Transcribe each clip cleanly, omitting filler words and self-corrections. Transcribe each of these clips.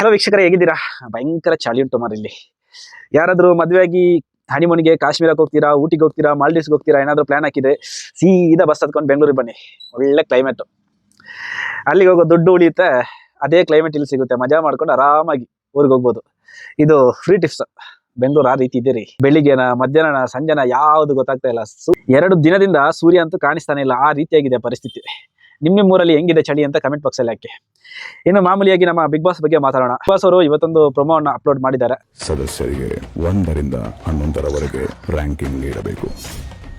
Hello ವೀಕ್ಷಕರೇ, ಹೇಗಿದ್ದೀರಾ? ಭಯಂಕರ ಚಳಿ ಉಂಟು ಮಾರ ಇಲ್ಲಿ. ಯಾರಾದ್ರೂ ಮದುವೆಯಾಗಿ ಹನಿಮೂನಿಗೆ ಕಾಶ್ಮೀರಕ್ಕೆ ಹೋಗ್ತೀರಾ, ಊಟಿಗೆ ಹೋಗ್ತೀರಾ, ಮಾಲ್ಡೀವ್ಸ್ಗೆ ಹೋಗ್ತೀರಾ, ಏನಾದ್ರು ಪ್ಲಾನ್ ಹಾಕಿದೆ ಸೀದಾ ಬಸ್ ಹತ್ಕೊಂಡು ಬೆಂಗಳೂರಿಗೆ ಬನ್ನಿ. ಒಳ್ಳೆ ಕ್ಲೈಮೇಟ್, ಅಲ್ಲಿಗೆ ಹೋಗೋ ದುಡ್ಡು ಉಳಿಯುತ್ತೆ, ಅದೇ ಕ್ಲೈಮೇಟ್ ಇಲ್ಲಿ ಸಿಗುತ್ತೆ. ಮಜಾ ಮಾಡ್ಕೊಂಡು ಆರಾಮಾಗಿ ಊರಿಗೆ ಹೋಗ್ಬೋದು. ಇದು ಫ್ರೀ ಟಿಪ್ಸ್. ಬೆಂಗಳೂರು ಆ ರೀತಿ ಇದೆ ರೀ. ಬೆಳಿಗ್ಗೆನ, ಮಧ್ಯಾಹ್ನ, ಸಂಜೆನ ಯಾವ್ದು ಗೊತ್ತಾಗ್ತಾ ಇಲ್ಲ. 2 ದಿನದಿಂದ ಸೂರ್ಯ ಅಂತೂ ಕಾಣಿಸ್ತಾನೆ ಇಲ್ಲ, ಆ ರೀತಿಯಾಗಿದೆ ಪರಿಸ್ಥಿತಿ. ನಿಮ್ಮ ಊರಲ್ಲಿ ಹೆಂಗಿದೆ ಚಳಿ ಅಂತ ಕಮೆಂಟ್ ಬಾಕ್ಸ್ ಅಲ್ಲಿ ಹಾಕಿ. ಇನ್ನು ಮಾಮೂಲಿಯಾಗಿ ನಮ್ಮ ಬಿಗ್ ಬಾಸ್ ಬಗ್ಗೆ ಮಾತಾಡೋಣ. ಬಿಗ್ ಬಾಸ್ ಅವರು ಇವತ್ತೊಂದು ಪ್ರೊಮೋವನ್ನು ಅಪ್ಲೋಡ್ ಮಾಡಿದ್ದಾರೆ. ಸದಸ್ಯರಿಗೆ 1 ರಿಂದ 11ರವರೆಗೆ ರ್ಯಾಂಕಿಂಗ್ ನೀಡಬೇಕು.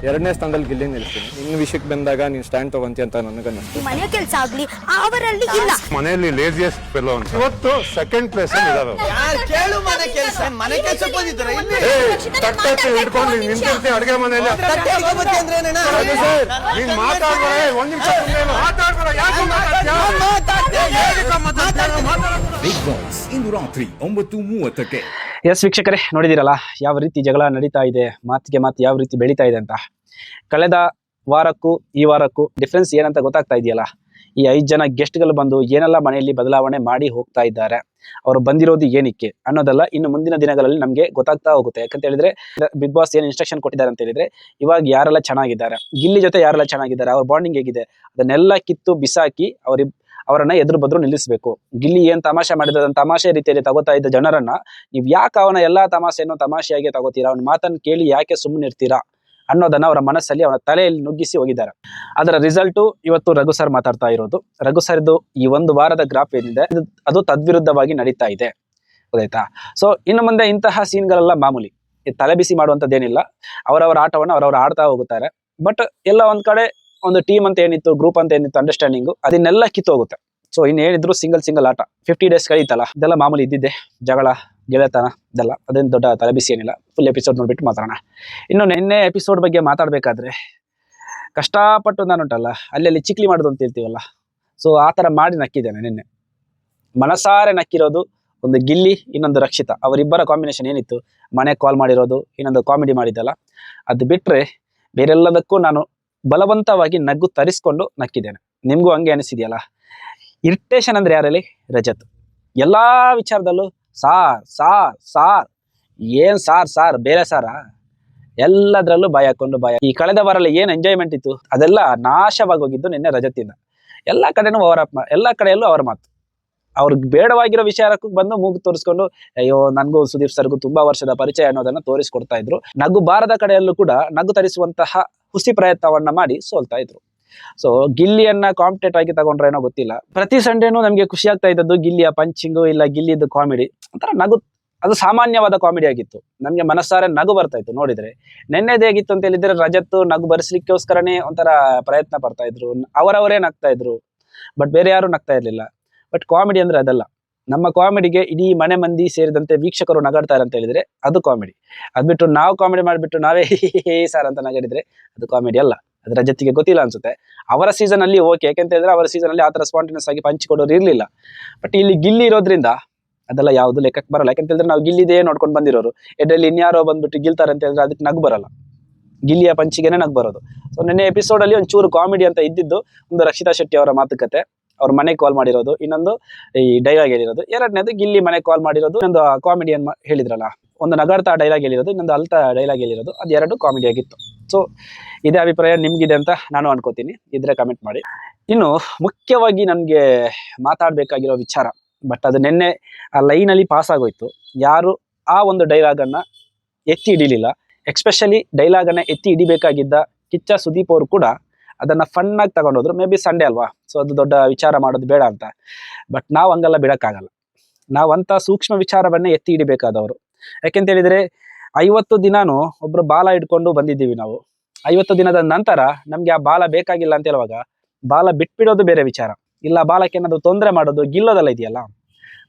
2ನೇ ಸ್ಥಾನದಲ್ಲಿ ಗಿಲ್ಲಿ ನಿಲ್ತೀನಿ. ನಿನ್ನ ವಿಷಯಕ್ಕೆ ಬಂದಾಗ ನೀನು ಸ್ಟ್ಯಾಂಡ್ ತಗೊಂತಿ ಅಂತ ನನಗನ್ನಿಸ್ತು. ಮನೆ ಕೆಲಸ ಆಗ್ಲಿ ಅವರಲ್ಲಿ ಇಲ್ಲ. ಮನೆಯಲ್ಲಿ ಲೇಸಿಯೆಸ್ಟ್ ಫೆಲೋ ಅಂತ ಇವತ್ತು 2nd ಪ್ಲೇಸ್ ಅಲ್ಲಿ ಇದಾವೆ. ಕೇಳು ಮನೆ ಕೆಲಸ ಬಂದಿದ್ದಾರೆ ಇಲ್ಲಿ ತಟ್ಟೆ ಹಿಡ್ಕೊಂಡು ನಿಂತಿರ್ತೀನಿ ಅಡುಗೆ ಮನೆಯಲ್ಲಿ. ನೀನ್ ಮಾತಾಡ್ಬೇಡ, 1 ನಿಮಿಷ ಮಾತಾಡ್ಬೇಡ. ಯಾಕೆ ಬಿಗ್ ಬಾಸ್ ಇಂದು ರಾತ್ರಿ 9:30ಕ್ಕೆ. ಎಸ್ ವೀಕ್ಷಕರೇ, ನೋಡಿದಿರಲ್ಲ ಯಾವ ರೀತಿ ಜಗಳ ನಡೀತಾ ಇದೆ, ಮಾತಿಗೆ ಮಾತು ಯಾವ ರೀತಿ ಬೆಳೀತಾ ಇದೆ ಅಂತ. ಕಳೆದ ವಾರಕ್ಕೂ ಈ ವಾರಕ್ಕೂ ಡಿಫ್ರೆನ್ಸ್ ಏನಂತ ಗೊತ್ತಾಗ್ತಾ ಇದೆಯಲ್ಲ. ಈ 5 ಜನ ಗೆಸ್ಟ್ಗಳು ಬಂದು ಏನೆಲ್ಲ ಮನೆಯಲ್ಲಿ ಬದಲಾವಣೆ ಮಾಡಿ ಹೋಗ್ತಾ ಇದ್ದಾರೆ, ಅವರು ಬಂದಿರೋದು ಏನಕ್ಕೆ ಅನ್ನೋದೆಲ್ಲ ಇನ್ನು ಮುಂದಿನ ದಿನಗಳಲ್ಲಿ ನಮಗೆ ಗೊತ್ತಾಗ್ತಾ ಹೋಗುತ್ತೆ. ಯಾಕಂತ ಹೇಳಿದ್ರೆ ಬಿಗ್ ಬಾಸ್ ಏನು ಇನ್ಸ್ಟ್ರಕ್ಷನ್ ಕೊಟ್ಟಿದ್ದಾರೆ ಅಂತ ಹೇಳಿದ್ರೆ, ಇವಾಗ ಯಾರೆಲ್ಲ ಚೆನ್ನಾಗಿದ್ದಾರೆ, ಗಿಲ್ಲಿ ಜೊತೆ ಯಾರೆಲ್ಲ ಚೆನ್ನಾಗಿದ್ದಾರೆ, ಅವ್ರ ಬಾಂಡಿಂಗ್ ಹೇಗಿದೆ, ಅದನ್ನೆಲ್ಲ ಕಿತ್ತು ಬಿಸಾಕಿ ಅವರನ್ನ ಎದುರು ಬದ್ರು ನಿಲ್ಲಿಸಬೇಕು. ಗಿಲ್ಲಿ ಏನ್ ತಮಾಷೆ ಮಾಡಿದ ತಮಾಷೆ ರೀತಿಯಲ್ಲಿ ತಗೋತಾ ಇದ್ದ ಜನರನ್ನ ನೀವು ಯಾಕೆ ಅವನ ಎಲ್ಲಾ ತಮಾಷೆಯನ್ನು ತಮಾಷೆಯಾಗಿ ತಗೋತೀರಾ, ಅವನ ಮಾತನ್ನು ಕೇಳಿ ಯಾಕೆ ಸುಮ್ಮನೆ ಇರ್ತೀರಾ ಅನ್ನೋದನ್ನ ಅವರ ಮನಸ್ಸಲ್ಲಿ, ಅವನ ತಲೆಯಲ್ಲಿ ನುಗ್ಗಿಸಿ ಹೋಗಿದ್ದಾರೆ. ಅದರ ರಿಸಲ್ಟು ಇವತ್ತು ರಘು ಸರ್ ಮಾತಾಡ್ತಾ ಇರೋದು. ರಘು ಸರ್ದು ಈ 1 ವಾರದ ಗ್ರಾಫ್ ಏನಿದೆ ಅದು ತದ್ವಿರುದ್ಧವಾಗಿ ನಡೀತಾ ಇದೆ, ಗೊತ್ತಾಯ್ತಾ? ಸೊ ಇನ್ನು ಮುಂದೆ ಇಂತಹ ಸೀನ್ಗಳೆಲ್ಲ ಮಾಮೂಲಿ, ತಲೆ ಬಿಸಿ ಮಾಡುವಂಥದ್ದೇನಿಲ್ಲ. ಅವರವರ ಆಟವನ್ನು ಅವರವರು ಆಡ್ತಾ ಹೋಗುತ್ತಾರೆ. ಬಟ್ ಎಲ್ಲ ಒಂದ್ ಕಡೆ ಒಂದು ಟೀಮ್ ಅಂತ ಏನಿತ್ತು, ಗ್ರೂಪ್ ಅಂತ ಏನಿತ್ತು, ಅಂಡರ್ಸ್ಟ್ಯಾಂಡಿಂಗು ಅದನ್ನೆಲ್ಲ ಕಿತ್ತೋಗುತ್ತೆ. ಸೊ ಇನ್ನೇನಿದ್ರು ಸಿಂಗಲ್ ಆಟ 50 ಡೇಸ್ ಕಳೀತಲ್ಲ, ಇದೆಲ್ಲ ಮಾಮೂಲಿ ಇದ್ದಿದ್ದೆ. ಜಗಳ ಗೆಳೆತನ ಇದೆಲ್ಲ ಅದೇನು ದೊಡ್ಡ ತಲೆಬಿಸಿ ಏನಿಲ್ಲ. ಫುಲ್ ಎಪಿಸೋಡ್ ನೋಡ್ಬಿಟ್ಟು ಮಾತಾಡೋಣ. ಇನ್ನು ನಿನ್ನೆ ಎಪಿಸೋಡ್ ಬಗ್ಗೆ ಮಾತಾಡ್ಬೇಕಾದ್ರೆ ಕಷ್ಟಪಟ್ಟು ನಾನುಂಟಲ್ಲ ಅಲ್ಲಿ ಚಿಕ್ಲಿ ಮಾಡೋದು ಅಂತ ಹೇಳ್ತೀವಲ್ಲ, ಸೊ ಆ ಥರ ಮಾಡಿ ನಕ್ಕಿದ್ದೇನೆ ನಿನ್ನೆ. ಮನಸಾರೆ ನಕ್ಕಿರೋದು ಒಂದು ಗಿಲ್ಲಿ, ಇನ್ನೊಂದು ರಕ್ಷಿತಾ. ಅವರಿಬ್ಬರ ಕಾಂಬಿನೇಷನ್ ಏನಿತ್ತು, ಮನೆ ಕಾಲ್ ಮಾಡಿರೋದು, ಇನ್ನೊಂದು ಕಾಮಿಡಿ ಮಾಡಿದ್ದಲ್ಲ, ಅದು ಬಿಟ್ಟರೆ ಬೇರೆಲ್ಲದಕ್ಕೂ ನಾನು ಬಲವಂತವಾಗಿ ನಗ್ಗು ತರಿಸ್ಕೊಂಡು ನಕ್ಕಿದ್ದೇನೆ. ನಿಮಗೂ ಹಂಗೆ ಅನಿಸಿದೆಯಲ್ಲ? ಇರಿಟೇಷನ್ ಅಂದ್ರೆ ಯಾರಲ್ಲಿ? ರಜತ್. ಎಲ್ಲಾ ವಿಚಾರದಲ್ಲೂ ಸಾರ್ ಏನ್ ಸಾರ್ ಬೇರೆ ಸಾರ, ಎಲ್ಲದರಲ್ಲೂ ಬಾಯ್ ಹಾಕೊಂಡು ಈ ಕಳೆದ ವಾರಲ್ಲಿ ಏನ್ ಎಂಜಾಯ್ಮೆಂಟ್ ಇತ್ತು ಅದೆಲ್ಲ ನಾಶವಾಗಿ ಹೋಗಿದ್ದು ನಿನ್ನೆ ರಜತಿಂದ. ಎಲ್ಲಾ ಕಡೆನೂ ಎಲ್ಲಾ ಕಡೆಯಲ್ಲೂ ಅವರ ಮಾತು. ಅವ್ರಿಗೆ ಬೇಡವಾಗಿರೋ ವಿಚಾರಕ್ಕೂ ಬಂದು ಮೂಗು ತೋರಿಸ್ಕೊಂಡು, ಅಯ್ಯೋ ನನ್ಗೂ ಸುದೀಪ್ ಸರ್ಗೂ ತುಂಬಾ ವರ್ಷದ ಪರಿಚಯ ಅನ್ನೋದನ್ನ ತೋರಿಸ್ಕೊಡ್ತಾ ಇದ್ರು. ನಗು ಬಾರದ ಕಡೆಯಲ್ಲೂ ಕೂಡ ನಗು ತರಿಸುವಂತಹ ಹುಸಿ ಪ್ರಯತ್ನವನ್ನ ಮಾಡಿ ಸೋಲ್ತಾ ಇದ್ರು. ಸೊ ಗಿಲ್ಲಿಯನ್ನ ಕಾಂಪಿಟೇಟ್ ಆಗಿ ತಗೊಂಡ್ರೆ ಏನೋ ಗೊತ್ತಿಲ್ಲ, ಪ್ರತಿ ಸಂಡೇನೂ ನಮ್ಗೆ ಖುಷಿ ಆಗ್ತಾ ಇದ್ದದ್ದು ಗಿಲ್ಲಿಯ ಪಂಚಿಂಗು, ಇಲ್ಲ ಗಿಲ್ಲಿದ್ದು ಕಾಮಿಡಿ. ಒಂಥರ ನಗು, ಅದು ಸಾಮಾನ್ಯವಾದ ಕಾಮಿಡಿ ಆಗಿತ್ತು. ನಮ್ಗೆ ಮನಸ್ಸಾರೆ ನಗು ಬರ್ತಾ ಇತ್ತು ನೋಡಿದ್ರೆ. ನೆನ್ನೆದು ಹೇಗಿತ್ತು ಅಂತ ಹೇಳಿದ್ರೆ, ರಜತ್ ನಗು ಬರೆಸ್ಲಿಕ್ಕೋಸ್ಕರನೇ ಒಂಥರ ಪ್ರಯತ್ನ ಪಡ್ತಾ ಇದ್ರು, ಅವರವರೇ ನಗ್ತಾ ಇದ್ರು, ಬಟ್ ಬೇರೆ ಯಾರು ನಗ್ತಾ ಇರ್ಲಿಲ್ಲ. ಬಟ್ ಕಾಮಿಡಿ ಅಂದ್ರೆ ಅದಲ್ಲ. ನಮ್ಮ ಕಾಮಿಡಿಗೆ ಇಡೀ ಮನೆ ಮಂದಿ ಸೇರಿದಂತೆ ವೀಕ್ಷಕರು ನಗಾಡ್ತಾರೆ ಅಂತ ಹೇಳಿದ್ರೆ ಅದು ಕಾಮಿಡಿ. ಅದ್ಬಿಟ್ಟು ನಾವು ಕಾಮಿಡಿ ಮಾಡಿಬಿಟ್ಟು ನಾವೇ ಸಾರ್ ಅಂತ ನಗಾಡಿದ್ರೆ ಅದು ಕಾಮಿಡಿ ಅಲ್ಲ. ಅದು ರಜತಿಗೆ ಗೊತ್ತಿಲ್ಲ ಅನ್ಸುತ್ತೆ. ಅವರ ಸೀಸನ್ ಅಲ್ಲಿ ಓಕೆ, ಯಾಕೆಂತ ಹೇಳಿದ್ರೆ ಅವರ ಸೀಸನ್ ಅಲ್ಲಿ ಆತರ ಸ್ಪಾಂಟೇನಿಯಸ್ ಆಗಿ ಪಂಚಿಕೊಡೋರು ಇರ್ಲಿಲ್ಲ. ಬಟ್ ಇಲ್ಲಿ ಗಿಲ್ಲಿ ಇರೋದ್ರಿಂದ ಅದೆಲ್ಲ ಯಾವ್ದು ಲೆಕ್ಕಕ್ಕೆ ಬರಲ್ಲ. ಯಾಕಂತ ಹೇಳಿದ್ರೆ ನಾವು ಗಿಲ್ಲಿದೇ ನೋಡ್ಕೊಂಡು ಬಂದಿರೋರು. ಎಡ್ರಲ್ಲಿ ಇನ್ಯಾರೋ ಬಂದ್ಬಿಟ್ಟು ಗಿಲ್ತಾರೆ ಅಂತ ಹೇಳಿದ್ರೆ ಅದಕ್ಕೆ ನಗು ಬರಲ್ಲ, ಗಿಲ್ಲಿಯ ಪಂಚಿಗೆನೆ ನಗು ಬರೋದು. ಸೊ ನಿನ್ನೆ ಎಪಿಸೋಡ್ ಅಲ್ಲಿ ಒಂಚೂರು ಕಾಮಿಡಿ ಅಂತ ಇದ್ದಿದ್ದು ಒಂದು ರಕ್ಷಿತಾ ಶೆಟ್ಟಿ ಅವರ ಮಾತುಕತೆ, ಅವ್ರ ಮನೆಗೆ ಕಾಲ್ ಮಾಡಿರೋದು, ಇನ್ನೊಂದು ಈ ಡೈಲಾಗ್ ಹೇಳಿರೋದು, ಎರಡನೇದು ಗಿಲ್ಲಿ ಮನೆಗೆ ಕಾಲ್ ಮಾಡಿರೋದು, ಇನ್ನೊಂದು ಕಾಮಿಡಿಯನ್ ಹೇಳಿದ್ರಲ್ಲ, ಒಂದು ನಗಾಡ್ತಾ ಡೈಲಾಗ್ ಹೇಳಿರೋದು, ಇನ್ನೊಂದು ಅಲ್ತಾ ಡೈಲಾಗ್ ಹೇಳಿರೋದು, ಅದು 2 ಕಾಮಿಡಿ ಆಗಿತ್ತು. ಸೊ ಇದೇ ಅಭಿಪ್ರಾಯ ನಿಮ್ಗಿದೆ ಅಂತ ನಾನು ಅನ್ಕೋತೀನಿ. ಇದ್ರೆ ಕಮೆಂಟ್ ಮಾಡಿ. ಇನ್ನು ಮುಖ್ಯವಾಗಿ ನನ್ಗೆ ಮಾತಾಡ್ಬೇಕಾಗಿರೋ ವಿಚಾರ, ಬಟ್ ಅದು ನಿನ್ನೆ ಆ ಲೈನಲ್ಲಿ ಪಾಸ್ ಆಗೋಯ್ತು. ಯಾರು ಆ ಒಂದು ಡೈಲಾಗ್ ಅನ್ನ ಎತ್ತಿ ಹಿಡಿಲಿಲ್ಲ. ಎಕ್ಸ್ಪೆಷಲಿ ಡೈಲಾಗ್ ಅನ್ನ ಎತ್ತಿ ಹಿಡಿಬೇಕಾಗಿದ್ದ ಕಿಚ್ಚ ಸುದೀಪ್ ಅವರು ಕೂಡ ಅದನ್ನ ಫನ್ ಆಗಿ ತಗೊಂಡೋದ್ರು. ಮೇ ಬಿ ಸಂಡೇ ಅಲ್ವಾ, ಸೊ ಅದು ದೊಡ್ಡ ವಿಚಾರ ಮಾಡೋದು ಬೇಡ ಅಂತ. ಬಟ್ ನಾವು ಹಂಗೆಲ್ಲ ಬಿಡಕ್ಕಾಗಲ್ಲ. ನಾವಂತ ಸೂಕ್ಷ್ಮ ವಿಚಾರವನ್ನೇ ಎತ್ತಿ ಹಿಡಿಬೇಕಾದವರು. ಯಾಕೆಂತ ಹೇಳಿದ್ರೆ 50 ದಿನಾನು ಒಬ್ರು ಬಾಲ ಇಟ್ಕೊಂಡು ಬಂದಿದ್ದೀವಿ ನಾವು. 50 ದಿನದ ನಂತರ ನಮ್ಗೆ ಆ ಬಾಲ ಬೇಕಾಗಿಲ್ಲ ಅಂತ ಹೇಳುವಾಗ ಬಾಲ ಬಿಟ್ಬಿಡೋದು ಬೇರೆ ವಿಚಾರ. ಇಲ್ಲ ಬಾಲಕ್ಕೆ ಏನಾದ್ರು ತೊಂದರೆ ಮಾಡೋದು, ಗಿಲ್ಲೋದೆಲ್ಲ ಇದೆಯಲ್ಲ,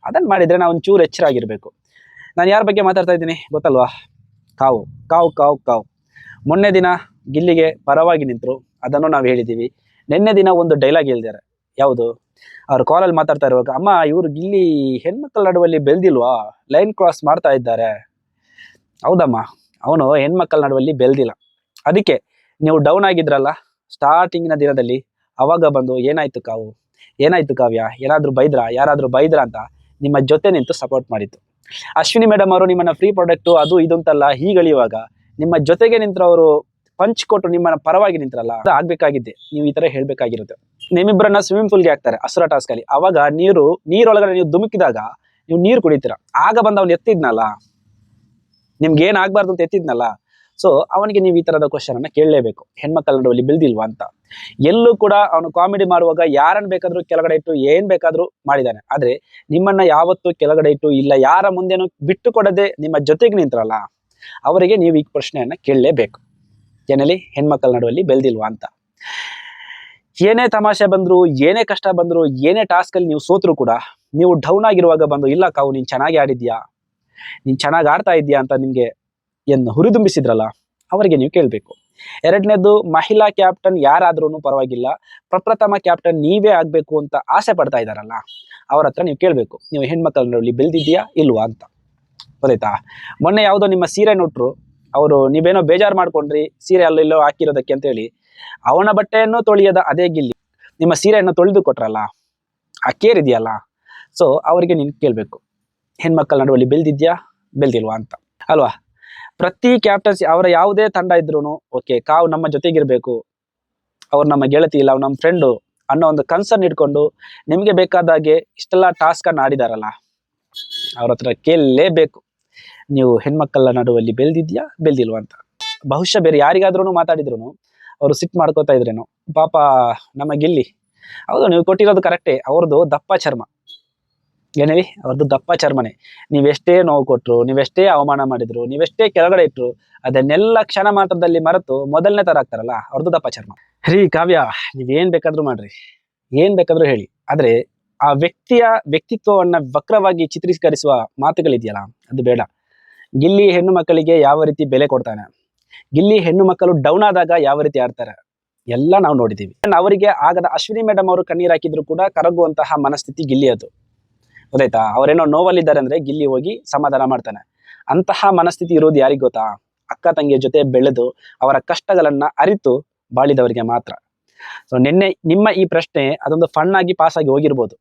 ಅದನ್ನ ಮಾಡಿದ್ರೆ ನಾವು ಒಂಚೂರು ಎಚ್ಚರಾಗಿರ್ಬೇಕು. ನಾನು ಯಾರ ಬಗ್ಗೆ ಮಾತಾಡ್ತಾ ಇದ್ದೀನಿ ಗೊತ್ತಲ್ವಾ? ಕಾವು ಕಾವು ಕಾವು ಕಾವು. ಮೊನ್ನೆ ದಿನ ಗಿಲ್ಲಿಗೆ ಪರವಾಗಿ ನಿಂತರು, ಅದನ್ನು ನಾವು ಹೇಳಿದ್ದೀವಿ. ನಿನ್ನೆ ದಿನ ಒಂದು ಡೈಲಾಗ್ ಹೇಳಿದ್ದಾರೆ. ಯಾವುದು? ಅವ್ರು ಕಾಲಲ್ಲಿ ಮಾತಾಡ್ತಾ ಇರುವಾಗ, ಅಮ್ಮ ಇವರು ಗಿಲ್ಲಿ ಹೆಣ್ಮಕ್ಳ ನಡುವಲ್ಲಿ ಬೆಳೆದಿಲ್ವಾ, ಲೈನ್ ಕ್ರಾಸ್ ಮಾಡ್ತಾ ಇದ್ದಾರೆ. ಹೌದಮ್ಮ, ಅವನು ಹೆಣ್ಮಕ್ಳ ನಡುವಲ್ಲಿ ಬೆಳೆದಿಲ್ಲ. ಅದಕ್ಕೆ ನೀವು ಡೌನ್ ಆಗಿದ್ರಲ್ಲ ಸ್ಟಾರ್ಟಿಂಗಿನ ದಿನದಲ್ಲಿ, ಅವಾಗ ಬಂದು ಏನಾಯ್ತು ಕಾವ್ಯ, ಏನಾದ್ರೂ ಬೈದ್ರಾ, ಯಾರಾದ್ರೂ ಬೈದ್ರಾ ಅಂತ ನಿಮ್ಮ ಜೊತೆ ನಿಂತು ಸಪೋರ್ಟ್ ಮಾಡಿತ್ತು. ಅಶ್ವಿನಿ ಮೇಡಮ್ ಅವರು ನಿಮ್ಮನ್ನ ಫ್ರೀ ಪ್ರಾಡಕ್ಟು ಅದು ಇದು ಅಂತಲ್ಲ ಹೀಗಳಿಯುವಾಗ ನಿಮ್ಮ ಜೊತೆಗೆ ನಿಂತರವರು ಪಂಚ್ ಕೊಟ್ಟು ನಿಮ್ಮನ್ನ ಪರವಾಗಿ ನಿಂತ್ರಲ್ಲ, ಅದು ಆಗ್ಬೇಕಾಗಿದ್ದೆ. ನೀವು ಈ ತರ ಹೇಳ್ಬೇಕಾಗಿರುತ್ತೆ. ನಿಮ್ಮಿಬ್ಬರನ್ನ ಸ್ವಿಮ್ಮಿಂಗ್ ಪೂಲ್ಗೆ ಹಾಕ್ತಾರೆ ಅಸುರ ಟಾಸ್ಕ್ ಅಲ್ಲಿ. ಅವಾಗ ನೀರೊಳಗಡೆ ನೀವು ಧುಮುಕಿದಾಗ ನೀವು ನೀರು ಕುಡಿತೀರಾ. ಆಗ ಬಂದು ಅವ್ನು ಎತ್ತಿದ್ನಲ್ಲ, ನಿಮ್ಗೆ ಏನ್ ಆಗ್ಬಾರ್ದು ಅಂತ ಎತ್ತಿದ್ನಲ್ಲ. ಸೊ ಅವನಿಗೆ ನೀವು ಈ ತರದ ಕ್ವಶನ್ ಅನ್ನ ಕೇಳಲೇಬೇಕು. ಹೆಣ್ಮಕ್ಳ ನಡುವಲ್ಲಿ ಬೆಳೆದಿಲ್ವಾ ಅಂತ. ಎಲ್ಲೂ ಕೂಡ ಅವನು ಕಾಮಿಡಿ ಮಾಡುವಾಗ ಯಾರನ್ನ ಬೇಕಾದ್ರೂ ಕೆಳಗಡೆ ಇಟ್ಟು ಏನ್ ಬೇಕಾದ್ರೂ ಮಾಡಿದಾನೆ. ಆದ್ರೆ ನಿಮ್ಮನ್ನ ಯಾವತ್ತೂ ಕೆಳಗಡೆ ಇಟ್ಟು ಇಲ್ಲ ಯಾರ ಮುಂದೆನೂ ಬಿಟ್ಟು ಕೊಡದೆ ನಿಮ್ಮ ಜೊತೆಗೆ ನಿಂತ್ರಲ್ಲ, ಅವರಿಗೆ ನೀವು ಈ ಪ್ರಶ್ನೆಯನ್ನ ಕೇಳಲೇಬೇಕು. ಏನಲ್ಲಿ ಹೆಣ್ಮಕ್ಳ ನಡುವಲ್ಲಿ ಬೆಳೆದಿಲ್ವಾ ಅಂತ. ಏನೇ ತಮಾಷೆ ಬಂದ್ರು, ಏನೇ ಕಷ್ಟ ಬಂದ್ರು, ಏನೇ ಟಾಸ್ಕ್ ಅಲ್ಲಿ ನೀವು ಸೋತ್ರು ಕೂಡ ನೀವು ಡೌನ್ ಆಗಿರುವಾಗ ಬಂದು ಇಲ್ಲ ಕಾವು ನೀನ್ ಚೆನ್ನಾಗಿ ಆಡಿದ್ಯಾ, ನೀನ್ ಚೆನ್ನಾಗಿ ಆಡ್ತಾ ಇದ್ಯಾ ಅಂತ ನಿಮ್ಗೆ ಏನು ಹುರಿದುಂಬಿಸಿದ್ರಲ್ಲ, ಅವರಿಗೆ ನೀವು ಕೇಳಬೇಕು. ಎರಡನೇದು, ಮಹಿಳಾ ಕ್ಯಾಪ್ಟನ್ ಯಾರಾದ್ರೂ ಪರವಾಗಿಲ್ಲ, ಪ್ರಪ್ರಥಮ ಕ್ಯಾಪ್ಟನ್ ನೀವೇ ಆಗ್ಬೇಕು ಅಂತ ಆಸೆ ಪಡ್ತಾ ಇದಾರಲ್ಲ, ಅವ್ರ ಹತ್ರ ನೀವು ಕೇಳಬೇಕು, ನೀವು ಹೆಣ್ಮಕ್ಳ ನಡುವಲ್ಲಿ ಬೆಳೆದಿದ್ಯಾ ಇಲ್ವಾ ಅಂತ. ಗೊತ್ತಾಯ್ತಾ? ಮೊನ್ನೆ ಯಾವುದೋ ನಿಮ್ಮ ಸೀರೆ ನೋಟ್ರು, ಅವರು ನೀವೇನೋ ಬೇಜಾರು ಮಾಡ್ಕೊಂಡ್ರಿ ಸೀರೆ ಅಲ್ಲೆಲ್ಲೋ ಹಾಕಿರೋದಕ್ಕೆ ಅಂತ ಹೇಳಿ ಅವನ ಬಟ್ಟೆಯನ್ನು ತೊಳೆಯದ ಅದೇ ಗಿಲ್ಲಿ ನಿಮ್ಮ ಸೀರೆಯನ್ನು ತೊಳೆದು ಕೊಟ್ರಲ್ಲ, ಆ ಕೇರ್ ಇದೆಯಲ್ಲ. ಸೊ ಅವರಿಗೆ ನೀನು ಕೇಳಬೇಕು, ಹೆಣ್ಮಕ್ಳ ನಡುವಲ್ಲಿ ಬೆಳೆದಿದ್ಯಾ ಬೆಳೆದಿಲ್ವಾ ಅಂತ ಅಲ್ವಾ. ಪ್ರತಿ ಕ್ಯಾಪ್ಟನ್ಸಿ ಅವರ ಯಾವುದೇ ತಂಡ ಇದ್ರು ಓಕೆ ಕಾವು ನಮ್ಮ ಜೊತೆಗಿರ್ಬೇಕು, ಅವ್ರು ನಮ್ಮ ಗೆಳತಿ ಇಲ್ಲ, ಅವ್ರು ನಮ್ಮ ಫ್ರೆಂಡು ಅನ್ನೋ ಒಂದು ಕನ್ಸರ್ನ್ ಇಟ್ಕೊಂಡು ನಿಮಗೆ ಬೇಕಾದಾಗೆ ಇಷ್ಟೆಲ್ಲ ಟಾಸ್ಕ್ ಅನ್ನು ಆಡಿದಾರಲ್ಲ, ಅವ್ರ ಹತ್ರ ಕೇಳಲೇಬೇಕು, ನೀವು ಹೆಣ್ಮಕ್ಳ ನಡುವಲ್ಲಿ ಬೆಳೆದಿದ್ಯಾ ಬೆಳೆದಿಲ್ವಾ ಅಂತ. ಬಹುಶಃ ಬೇರೆ ಯಾರಿಗಾದ್ರೂ ಮಾತಾಡಿದ್ರು ಅವರು ಸಿಟ್ಟು ಮಾಡ್ಕೋತಾ ಇದ್ರೇನೋ, ಪಾಪ ನಮ್ಮ ಗಿಲ್ಲಿ. ಹೌದು, ನೀವು ಕೊಟ್ಟಿರೋದು ಕರೆಕ್ಟೇ, ಅವ್ರದ್ದು ದಪ್ಪ ಚರ್ಮ. ಏನೇಳಿ ಅವ್ರದ್ದು ದಪ್ಪ ಚರ್ಮನೆ. ನೀವೆಷ್ಟೇ ನೋವು ಕೊಟ್ಟರು, ನೀವೆಷ್ಟೇ ಅವಮಾನ ಮಾಡಿದ್ರು, ನೀವೆಷ್ಟೇ ಕೆಳಗಡೆ ಇಟ್ಟರು, ಅದನ್ನೆಲ್ಲ ಕ್ಷಣ ಮಾತ್ರದಲ್ಲಿ ಮರೆತು ಮೊದಲನೇ ತರ ಆಗ್ತಾರಲ್ಲ, ಅವ್ರದ್ದು ದಪ್ಪ ಚರ್ಮ. ರೀ ಕಾವ್ಯ, ನೀವೇನ್ ಬೇಕಾದ್ರೂ ಮಾಡ್ರಿ, ಏನ್ ಬೇಕಾದ್ರೂ ಹೇಳಿ, ಆದ್ರೆ ಆ ವ್ಯಕ್ತಿಯ ವ್ಯಕ್ತಿತ್ವವನ್ನ ವಕ್ರವಾಗಿ ಚಿತ್ರೀಕರಿಸುವ ಮಾತುಗಳಿದೆಯಲ್ಲ, ಅದು ಬೇಡ. ಗಿಲ್ಲಿ ಹೆಣ್ಣು ಮಕ್ಕಳಿಗೆ ಯಾವ ರೀತಿ ಬೆಲೆ ಕೊಡ್ತಾನೆ, ಗಿಲ್ಲಿ ಹೆಣ್ಣು ಮಕ್ಕಳು ಡೌನ್ ಆದಾಗ ಯಾವ ರೀತಿ ಆಡ್ತಾರೆ ಎಲ್ಲ ನಾವು ನೋಡಿದ್ದೀವಿ. ಅವರಿಗೆ ಆಗದ ಅಶ್ವಿನಿ ಮೇಡಮ್ ಅವರು ಕಣ್ಣೀರು ಹಾಕಿದ್ರು ಕೂಡ ಕರಗುವಂತಹ ಮನಸ್ಥಿತಿ ಗಿಲ್ಲಿ ಅದು. ಗೊತ್ತಾಯ್ತಾ? ಅವರೇನೋ ನೋವಲ್ಲಿದ್ದಾರೆ ಅಂದ್ರೆ ಗಿಲ್ಲಿ ಹೋಗಿ ಸಮಾಧಾನ ಮಾಡ್ತಾನೆ. ಅಂತಹ ಮನಸ್ಥಿತಿ ಇರೋದು ಯಾರಿಗೆ ಗೊತ್ತಾ? ಅಕ್ಕ ತಂಗಿಯ ಜೊತೆ ಬೆಳೆದು ಅವರ ಕಷ್ಟಗಳನ್ನ ಅರಿತು ಬಾಳಿದವರಿಗೆ ಮಾತ್ರ. ಸೊ ನಿನ್ನೆ ನಿಮ್ಮ ಈ ಪ್ರಶ್ನೆ ಅದೊಂದು ಫನ್ ಆಗಿ ಪಾಸ್ ಆಗಿ ಹೋಗಿರ್ಬೋದು,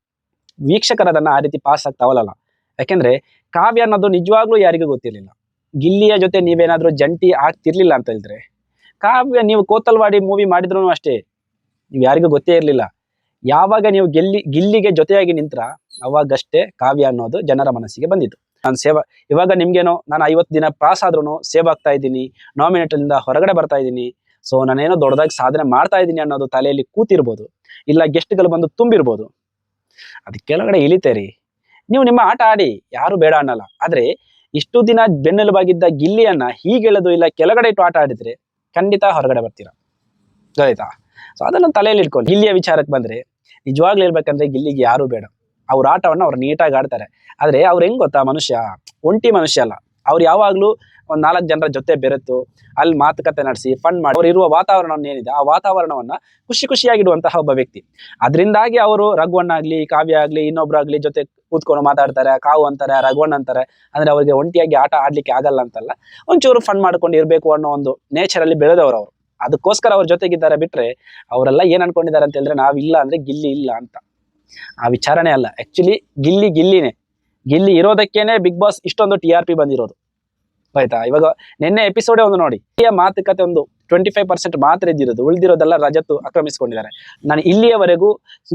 ವೀಕ್ಷಕರು ಅದನ್ನ ಆ ರೀತಿ ಪಾಸ್ ಆಗ್ತಾವಲ್ಲ. ಯಾಕೆಂದ್ರೆ ಕಾವ್ಯ ಅನ್ನೋದು ನಿಜವಾಗ್ಲೂ ಯಾರಿಗೂ ಗೊತ್ತಿರಲಿಲ್ಲ. ಗಿಲ್ಲಿಯ ಜೊತೆ ನೀವೇನಾದ್ರೂ ಜಂಟಿ ಆಗ್ತಿರ್ಲಿಲ್ಲ ಅಂತ ಹೇಳಿದ್ರೆ, ಕಾವ್ಯ ನೀವು ಕೋತಲ್ವಾಡಿ ಮೂವಿ ಮಾಡಿದ್ರು ಅಷ್ಟೇ, ನೀವು ಯಾರಿಗೂ ಗೊತ್ತೇ ಇರಲಿಲ್ಲ. ಯಾವಾಗ ನೀವು ಗಿಲ್ಲಿಗೆ ಜೊತೆಯಾಗಿ ನಿಂತ್ರ ಅವಾಗಷ್ಟೇ ಕಾವ್ಯ ಅನ್ನೋದು ಜನರ ಮನಸ್ಸಿಗೆ ಬಂದಿತ್ತು. ನಾನು ಇವಾಗ ನಿಮ್ಗೇನೋ ನಾನು 50 ದಿನ ಪಾಸ್ ಆದ್ರೂ ಸೇವ್ ಆಗ್ತಾ ಇದ್ದೀನಿ, ನಾಮಿನೇಟಲ್ಲಿಂದ ಹೊರಗಡೆ ಬರ್ತಾ ಇದ್ದೀನಿ, ಸೊ ನಾನೇನೋ ದೊಡ್ಡದಾಗಿ ಸಾಧನೆ ಮಾಡ್ತಾ ಇದ್ದೀನಿ ಅನ್ನೋದು ತಲೆಯಲ್ಲಿ ಕೂತಿರ್ಬೋದು, ಇಲ್ಲ ಗೆಸ್ಟ್ಗಳು ಬಂದು ತುಂಬಿರ್ಬೋದು. ಅದು ಕೆಳಗಡೆ ಇಳಿತೇರಿ. ನೀವು ನಿಮ್ಮ ಆಟ ಆಡಿ, ಯಾರು ಬೇಡ ಅನ್ನಲ್ಲ. ಆದ್ರೆ ಇಷ್ಟು ದಿನ ಬೆನ್ನೆಲುಬಾಗಿದ್ದ ಗಿಲ್ಲಿಯನ್ನ ಹೀಗೆಳೆದು ಇಲ್ಲ ಕೆಳಗಡೆ ಇಟ್ಟು ಆಟ ಆಡಿದ್ರೆ ಖಂಡಿತ ಹೊರಗಡೆ ಬರ್ತೀರಾ. ಗೊತ್ತಾಯ್ತಾ? ಸೊ ಅದನ್ನು ತಲೆಯಲ್ಲಿ ಇಟ್ಕೊಂಡು ಗಿಲ್ಲಿಯ ವಿಚಾರಕ್ಕೆ ಬಂದ್ರೆ, ನಿಜವಾಗ್ಲೂ ಹೇಳ್ಬೇಕಂದ್ರೆ ಗಿಲ್ಲಿಗೆ ಯಾರು ಬೇಡ. ಅವ್ರ ಆಟವನ್ನ ಅವ್ರು ನೀಟಾಗಿ ಆಡ್ತಾರೆ. ಆದ್ರೆ ಅವ್ರು ಹೆಂಗ್ ಗೊತ್ತಾ, ಮನುಷ್ಯ ಒಂಟಿ ಮನುಷ್ಯ ಅಲ್ಲ. ಅವ್ರು ಯಾವಾಗ್ಲೂ ಒಂದ್ 4 ಜನರ ಜೊತೆ ಬೆರೆತು ಅಲ್ಲಿ ಮಾತುಕತೆ ನಡೆಸಿ ಫನ್ ಮಾಡಿ ಅವ್ರು ಇರುವ ವಾತಾವರಣವನ್ನು ಏನಿದೆ ಆ ವಾತಾವರಣವನ್ನ ಖುಷಿಯಾಗಿಡುವಂತಹ ಒಬ್ಬ ವ್ಯಕ್ತಿ. ಅದರಿಂದಾಗಿ ಅವರು ರಘುವಣ್ಣಾಗ್ಲಿ, ಕಾವ್ಯ ಆಗ್ಲಿ, ಇನ್ನೊಬ್ರಾಗ್ಲಿ ಜೊತೆ ಕೂತ್ಕೊಂಡು ಮಾತಾಡ್ತಾರೆ, ಕಾವು ಅಂತಾರೆ, ರಘುವಣ್ಣ ಅಂತಾರೆ. ಅಂದ್ರೆ ಅವ್ರಿಗೆ ಒಂಟಿಯಾಗಿ ಆಟ ಆಡ್ಲಿಕ್ಕೆ ಆಗಲ್ಲ ಅಂತಲ್ಲ, ಒಂಚೂರು ಫನ್ ಮಾಡ್ಕೊಂಡು ಇರ್ಬೇಕು ಅನ್ನೋ ಒಂದು ನೇಚರ್ ಅಲ್ಲಿ ಬೆಳೆದವರು ಅವರು. ಅದಕ್ಕೋಸ್ಕರ ಅವ್ರ ಜೊತೆಗಿದ್ದಾರೆ. ಬಿಟ್ರೆ ಅವರೆಲ್ಲ ಏನ್ ಅನ್ಕೊಂಡಿದ್ದಾರೆ ಅಂತ ಹೇಳಿದ್ರೆ, ನಾವಿಲ್ಲ ಅಂದ್ರೆ ಗಿಲ್ಲಿ ಇಲ್ಲ ಅಂತ. ಆ ವಿಚಾರಣೆ ಅಲ್ಲ. ಆಕ್ಚುಲಿ ಗಿಲ್ಲಿನೇ. ಗಿಲ್ಲಿ ಇರೋದಕ್ಕೇನೆ ಬಿಗ್ ಬಾಸ್ ಇಷ್ಟೊಂದು TRP ಬಂದಿರೋದು. ಆಯ್ತಾ? ಇವಾಗ ನಿನ್ನೆ ಎಪಿಸೋಡೇ ಒಂದು ನೋಡಿ, ಮಾತುಕತೆ ಒಂದು 25% ಮಾತ್ರ ಇದ್ದಿರೋದು, ಉಳಿದಿರೋದೆಲ್ಲ ರಜತ್ ಆಕ್ರಮಿಸಿಕೊಂಡಿದ್ದಾರೆ. ನಾನು ಇಲ್ಲಿಯವರೆಗೂ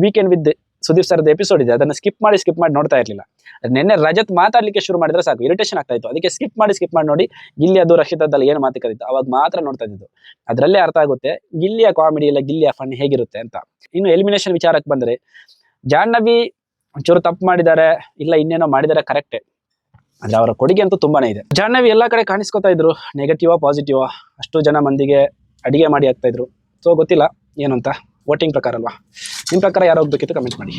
ವೀಕೆಂಡ್ ವಿತ್ ಸುದೀಪ್ ಸರ್ದ ಎಪಿಸೋಡ್ ಇದೆ, ಅದನ್ನ ಸ್ಕಿಪ್ ಮಾಡಿ ನೋಡ್ತಾ ಇರ್ಲಿಲ್ಲ. ನಿನ್ನೆ ರಜತ್ ಮಾತಾಡ್ಲಿಕ್ಕೆ ಶುರು ಮಾಡಿದ್ರೆ ಸಾಕು, ಇರಿಟೇಷನ್ ಆಗ್ತಾ ಇತ್ತು. ಅದಕ್ಕೆ ಸ್ಕಿಪ್ ಮಾಡಿ ನೋಡಿ ಗಿಲ್ಲಿ ಅದು ರಕ್ಷಿತದಲ್ಲಿ ಏನು ಮಾತುಕತೆ ಇತ್ತು ಅವಾಗ ಮಾತ್ರ ನೋಡ್ತಾ ಇದ್ದು. ಅದರಲ್ಲೇ ಅರ್ಥ ಆಗುತ್ತೆ ಗಿಲ್ಲಿಯ ಕಾಮಿಡಿ ಇಲ್ಲ ಗಿಲ್ಲಿಯ ಫನ್ ಹೇಗಿರುತ್ತೆ ಅಂತ. ಇನ್ನು ಎಲಿಮಿನೇಷನ್ ವಿಚಾರಕ್ಕೆ ಬಂದ್ರೆ, ಜಾಹ್ನವಿ ಒಂಚೂರು ತಪ್ಪು ಮಾಡಿದ್ದಾರೆ, ಇಲ್ಲ ಇನ್ನೇನೋ ಮಾಡಿದ್ದಾರೆ ಕರೆಕ್ಟೇ, ಆದ್ರೆ ಅವರ ಕೊಡುಗೆ ಅಂತೂ ತುಂಬಾನೇ ಇದೆ. ಜಾಹ್ನವಿ ಎಲ್ಲಾ ಕಡೆ ಕಾಣಿಸ್ಕೊತಾ ಇದ್ರು, ನೆಗೆಟಿವಾ ಪಾಸಿಟಿವಾ, ಅಷ್ಟು ಜನ ಮಂದಿಗೆ ಅಡಿಗೆ ಮಾಡಿ ಆಗ್ತಾ ಇದ್ರು. ಸೊ ಗೊತ್ತಿಲ್ಲ ಏನು ಅಂತ, ವೋಟಿಂಗ್ ಪ್ರಕಾರ ಅಲ್ವಾ. ನಿಮ್ ಪ್ರಕಾರ ಯಾರು ಹೋಗ್ಬೇಕಿತ್ತು ಕಮೆಂಟ್ ಮಾಡಿ.